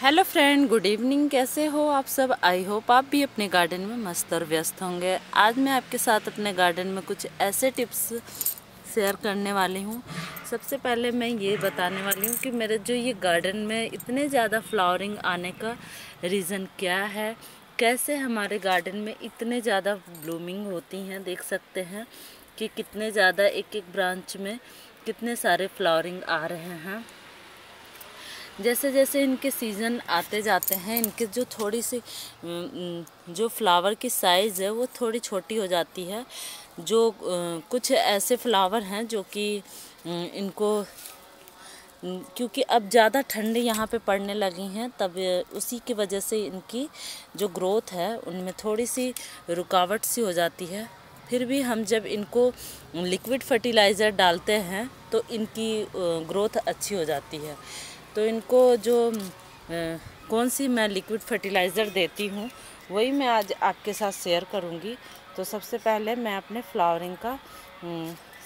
Hello friend, good evening. कैसे हो आप सब? आई होप आप भी अपने गार्डन में मस्त और व्यस्त होंगे। आज मैं आपके साथ अपने गार्डन में कुछ ऐसे टिप्स शेयर करने वाली हूँ। सबसे पहले मैं ये बताने वाली हूँ कि मेरे जो ये गार्डन में इतने ज़्यादा फ्लावरिंग आने का रीज़न क्या है, कैसे हमारे गार्डन में इतने ज़्यादा ब्लूमिंग होती हैं। देख सकते हैं कि कितने ज़्यादा एक एक ब्रांच में कितने सारे फ्लावरिंग आ रहे हैं। जैसे जैसे इनके सीज़न आते जाते हैं, इनके जो थोड़ी सी जो फ्लावर की साइज़ है वो थोड़ी छोटी हो जाती है। जो कुछ ऐसे फ्लावर हैं जो कि इनको क्योंकि अब ज़्यादा ठंडी यहाँ पे पड़ने लगी हैं, तब उसी की वजह से इनकी जो ग्रोथ है उनमें थोड़ी सी रुकावट सी हो जाती है। फिर भी हम जब इनको लिक्विड फर्टिलाइज़र डालते हैं तो इनकी ग्रोथ अच्छी हो जाती है। तो इनको जो कौन सी मैं लिक्विड फर्टिलाइज़र देती हूँ वही मैं आज आपके साथ शेयर करूँगी। तो सबसे पहले मैं अपने फ्लावरिंग का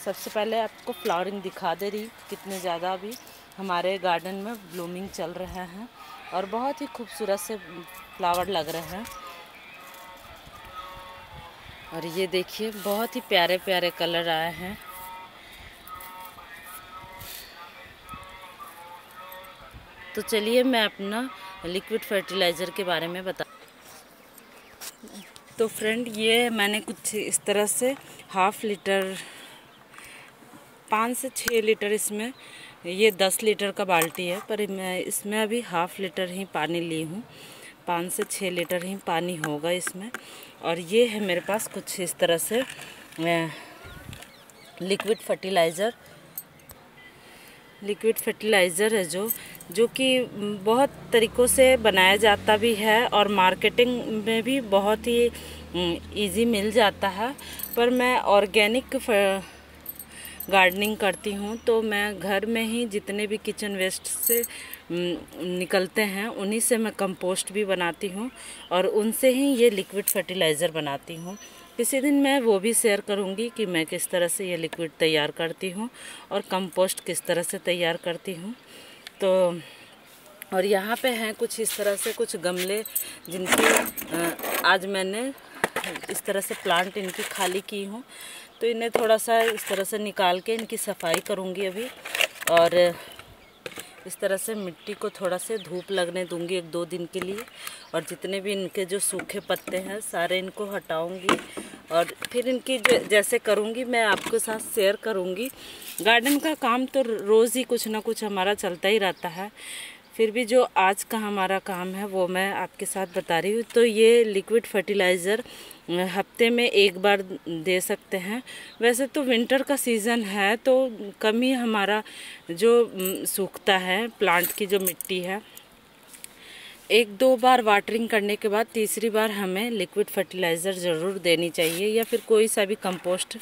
सबसे पहले आपको फ्लावरिंग दिखा दे रही कितने ज़्यादा अभी हमारे गार्डन में ब्लूमिंग चल रहे हैं और बहुत ही खूबसूरत से फ्लावर लग रहे हैं। और ये देखिए बहुत ही प्यारे प्यारे कलर आए हैं। तो चलिए मैं अपना लिक्विड फर्टिलाइज़र के बारे में बता। तो फ्रेंड, ये मैंने कुछ इस तरह से हाफ़ लीटर 5 से 6 लीटर, इसमें ये 10 लीटर का बाल्टी है पर मैं इसमें अभी हाफ़ लीटर ही पानी ली हूँ। 5 से 6 लीटर ही पानी होगा इसमें। और ये है मेरे पास कुछ इस तरह से लिक्विड फर्टिलाइज़र है जो कि बहुत तरीक़ों से बनाया जाता भी है और मार्केटिंग में भी बहुत ही इजी मिल जाता है। पर मैं ऑर्गेनिक गार्डनिंग करती हूँ, तो मैं घर में ही जितने भी किचन वेस्ट से निकलते हैं उन्हीं से मैं कंपोस्ट भी बनाती हूँ और उनसे ही ये लिक्विड फर्टिलाइज़र बनाती हूँ। किसी दिन मैं वो भी शेयर करूँगी कि मैं किस तरह से ये लिक्विड तैयार करती हूँ और कंपोस्ट किस तरह से तैयार करती हूँ। तो और यहाँ पे हैं कुछ इस तरह से कुछ गमले जिनकी आज मैंने इस तरह से प्लांट इनकी खाली की हूँ। तो इन्हें थोड़ा सा इस तरह से निकाल के इनकी सफाई करूँगी अभी, और इस तरह से मिट्टी को थोड़ा से धूप लगने दूंगी 1-2 दिन के लिए। और जितने भी इनके जो सूखे पत्ते हैं सारे इनको हटाऊंगी और फिर इनकी जैसे करूंगी मैं आपके साथ शेयर करूंगी। गार्डन का काम तो रोज़ ही कुछ ना कुछ हमारा चलता ही रहता है, फिर भी जो आज का हमारा काम है वो मैं आपके साथ बता रही हूँ। तो ये लिक्विड फर्टिलाइज़र हफ्ते में 1 बार दे सकते हैं। वैसे तो विंटर का सीज़न है तो कम ही हमारा जो सूखता है प्लांट की जो मिट्टी है। 1-2 बार वाटरिंग करने के बाद तीसरी बार हमें लिक्विड फर्टिलाइज़र ज़रूर देनी चाहिए या फिर कोई सा भी कंपोस्ट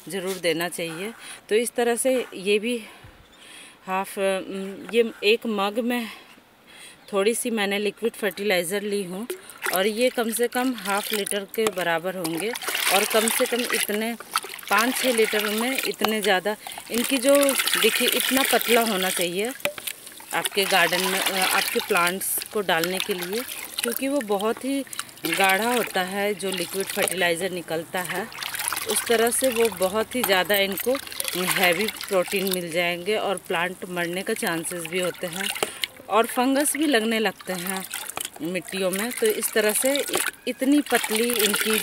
ज़रूर देना चाहिए। तो इस तरह से ये भी ये 1 मग में थोड़ी सी मैंने लिक्विड फर्टिलाइज़र ली हूँ और ये कम से कम हाफ़ लीटर के बराबर होंगे। और कम से कम इतने 5-6 लीटर में इतने ज़्यादा इनकी जो देखिए इतना पतला होना चाहिए आपके गार्डन में आपके प्लांट्स को डालने के लिए, क्योंकि वो बहुत ही गाढ़ा होता है जो लिक्विड फर्टिलाइज़र निकलता है। उस तरह से वो बहुत ही ज़्यादा इनको हैवी प्रोटीन मिल जाएंगे और प्लांट मरने का चांसेस भी होते हैं और फंगस भी लगने लगते हैं मिट्टियों में। तो इस तरह से इतनी पतली इनकी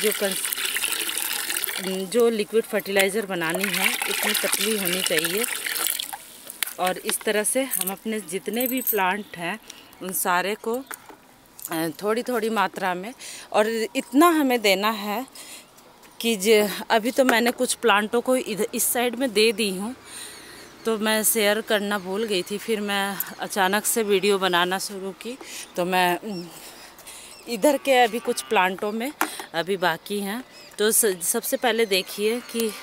जो लिक्विड फर्टिलाइज़र बनानी है इतनी पतली होनी चाहिए। और इस तरह से हम अपने जितने भी प्लांट हैं उन सारे को थोड़ी थोड़ी मात्रा में, और इतना हमें देना है कि अभी तो मैंने कुछ प्लांटों को इधर इस साइड में दे दी हूँ, तो मैं शेयर करना भूल गई थी। फिर मैं अचानक से वीडियो बनाना शुरू की तो मैं इधर के अभी कुछ प्लांटों में अभी बाकी हैं। तो सबसे पहले देखिए कि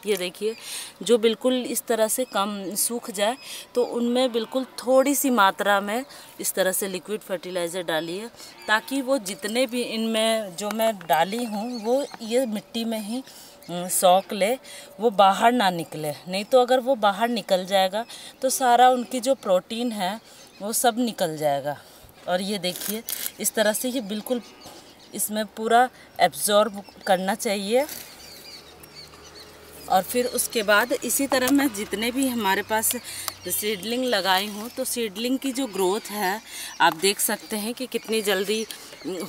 ये देखिए जो बिल्कुल इस तरह से कम सूख जाए तो उनमें बिल्कुल थोड़ी सी मात्रा में इस तरह से लिक्विड फर्टिलाइज़र डालिए, ताकि वो जितने भी इनमें जो मैं डाली हूँ वो ये मिट्टी में ही सोख ले, वो बाहर ना निकले। नहीं तो अगर वो बाहर निकल जाएगा तो सारा उनकी जो प्रोटीन है वो सब निकल जाएगा और ये देखिए इस तरह से ये बिल्कुल इसमें पूरा एब्जॉर्ब करना चाहिए। और फिर उसके बाद इसी तरह मैं जितने भी हमारे पास सीडलिंग लगाई हूँ, तो सीडलिंग की जो ग्रोथ है आप देख सकते हैं कि कितनी जल्दी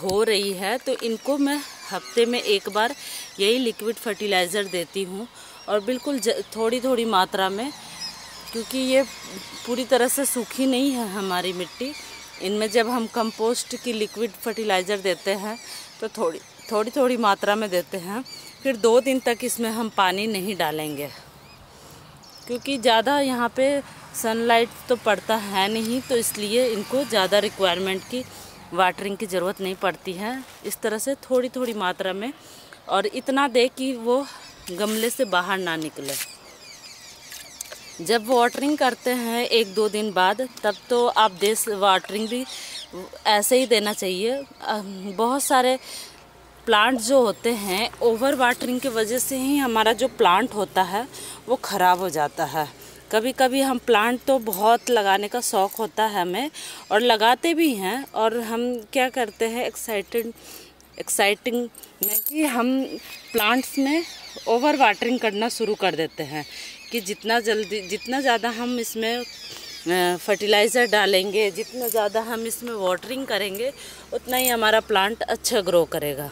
हो रही है। तो इनको मैं हफ्ते में एक बार यही लिक्विड फर्टिलाइज़र देती हूँ, और बिल्कुल थोड़ी थोड़ी मात्रा में, क्योंकि ये पूरी तरह से सूखी नहीं है हमारी मिट्टी। इनमें जब हम कंपोस्ट की लिक्विड फर्टिलाइज़र देते हैं तो थोड़ी थोड़ी मात्रा में देते हैं। फिर 2 दिन तक इसमें हम पानी नहीं डालेंगे, क्योंकि ज़्यादा यहाँ पे सनलाइट तो पड़ता है नहीं, तो इसलिए इनको ज़्यादा रिक्वायरमेंट की वाटरिंग की ज़रूरत नहीं पड़ती है। इस तरह से थोड़ी थोड़ी मात्रा में, और इतना दे कि वो गमले से बाहर ना निकले। जब वाटरिंग करते हैं 1-2 दिन बाद, तब तो आप वाटरिंग भी ऐसे ही देना चाहिए। बहुत सारे प्लांट जो होते हैं, ओवर वाटरिंग की वजह से ही हमारा जो प्लांट होता है वो ख़राब हो जाता है। कभी कभी हम प्लांट तो बहुत लगाने का शौक़ होता है हमें, और लगाते भी हैं, और हम क्या करते हैं एक्साइटिंग में कि हम प्लांट्स में ओवर वाटरिंग करना शुरू कर देते हैं कि जितना ज़्यादा हम इसमें फर्टिलाइज़र डालेंगे, जितना ज़्यादा हम इसमें वाटरिंग करेंगे, उतना ही हमारा प्लांट अच्छा ग्रो करेगा।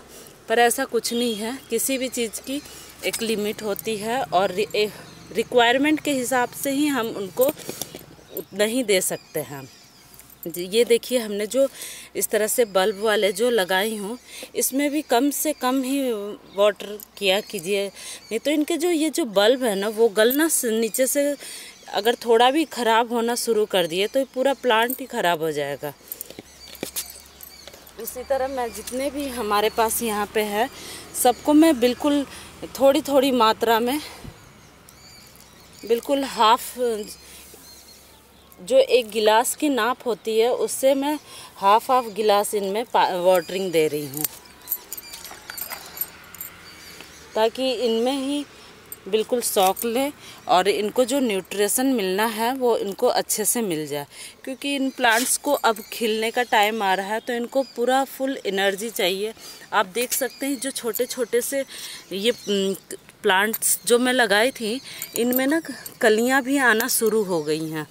पर ऐसा कुछ नहीं है, किसी भी चीज़ की एक लिमिट होती है, और रिक्वायरमेंट के हिसाब से ही हम उनको उतना ही दे सकते हैं। ये देखिए हमने जो इस तरह से बल्ब वाले जो लगाई हूँ, इसमें भी कम से कम ही वाटर किया कीजिए, नहीं तो इनके ये जो बल्ब है ना, वो गलना नीचे से अगर थोड़ा भी ख़राब होना शुरू कर दिए तो पूरा प्लांट ही ख़राब हो जाएगा। इसी तरह मैं जितने भी हमारे पास यहाँ पे है, सबको मैं बिल्कुल थोड़ी थोड़ी मात्रा में, बिल्कुल हाफ, जो 1 गिलास की नाप होती है उससे मैं हाफ गिलास इनमें वाटरिंग दे रही हूँ, ताकि इनमें ही बिल्कुल सोख लें और इनको जो न्यूट्रिशन मिलना है वो इनको अच्छे से मिल जाए। क्योंकि इन प्लांट्स को अब खिलने का टाइम आ रहा है, तो इनको पूरा फुल एनर्जी चाहिए। आप देख सकते हैं जो छोटे छोटे से ये प्लांट्स जो मैं लगाई थी, इनमें ना कलियां भी आना शुरू हो गई हैं,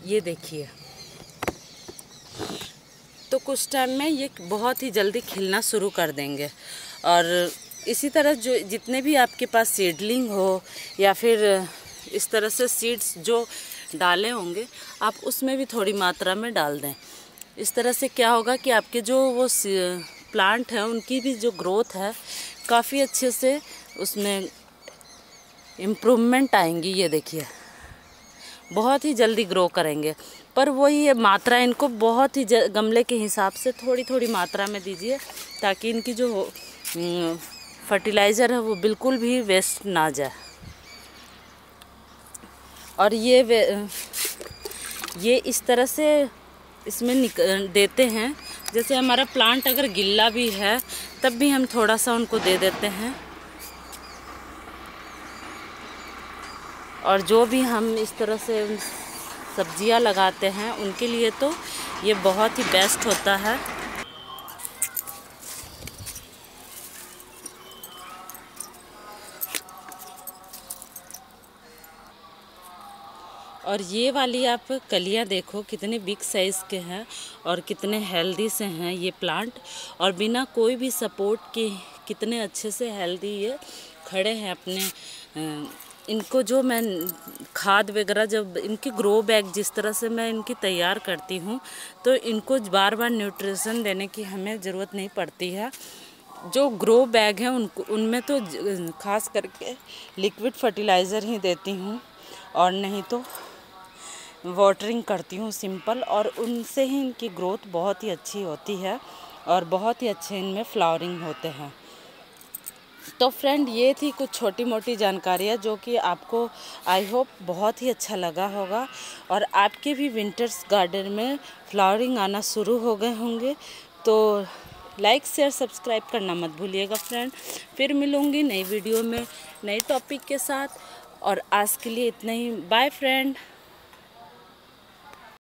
ये देखिए। तो कुछ टाइम में ये बहुत ही जल्दी खिलना शुरू कर देंगे। और इसी तरह जो जितने भी आपके पास सीडलिंग हो या फिर इस तरह से सीड्स जो डाले होंगे, आप उसमें भी थोड़ी मात्रा में डाल दें। इस तरह से क्या होगा कि आपके जो वो प्लांट हैं उनकी भी जो ग्रोथ है काफ़ी अच्छे से उसमें इम्प्रूवमेंट आएंगी। ये देखिए बहुत ही जल्दी ग्रो करेंगे। पर वही मात्रा इनको बहुत ही गमले के हिसाब से थोड़ी थोड़ी मात्रा में दीजिए, ताकि इनकी जो फर्टिलाइज़र है वो बिल्कुल भी वेस्ट ना जाए। और ये इस तरह से इसमें देते हैं, जैसे हमारा प्लांट अगर गिल्ला भी है तब भी हम थोड़ा सा उनको दे देते हैं। और जो भी हम इस तरह से सब्जियां लगाते हैं उनके लिए तो ये बहुत ही बेस्ट होता है। और ये वाली आप कलियां देखो कितने बिग साइज़ के हैं और कितने हेल्दी से हैं ये प्लांट, और बिना कोई भी सपोर्ट के कितने अच्छे से हेल्दी ये खड़े हैं अपने। इनको जो मैं खाद वगैरह, जब इनकी ग्रो बैग जिस तरह से मैं इनकी तैयार करती हूँ, तो इनको बार बार न्यूट्रिशन देने की हमें ज़रूरत नहीं पड़ती है। जो ग्रो बैग हैं उनमें तो ख़ास करके लिक्विड फर्टिलाइज़र ही देती हूँ, और नहीं तो वाटरिंग करती हूँ सिंपल, और उनसे ही इनकी ग्रोथ बहुत ही अच्छी होती है और बहुत ही अच्छे इनमें फ्लावरिंग होते हैं। तो फ्रेंड, ये थी कुछ छोटी मोटी जानकारियाँ जो कि आपको आई होप बहुत ही अच्छा लगा होगा, और आपके भी विंटर्स गार्डन में फ्लावरिंग आना शुरू हो गए होंगे। तो लाइक शेयर सब्सक्राइब करना मत भूलिएगा फ्रेंड। फिर मिलूँगी नई वीडियो में नए टॉपिक के साथ, और आज के लिए इतना ही। Bye friend.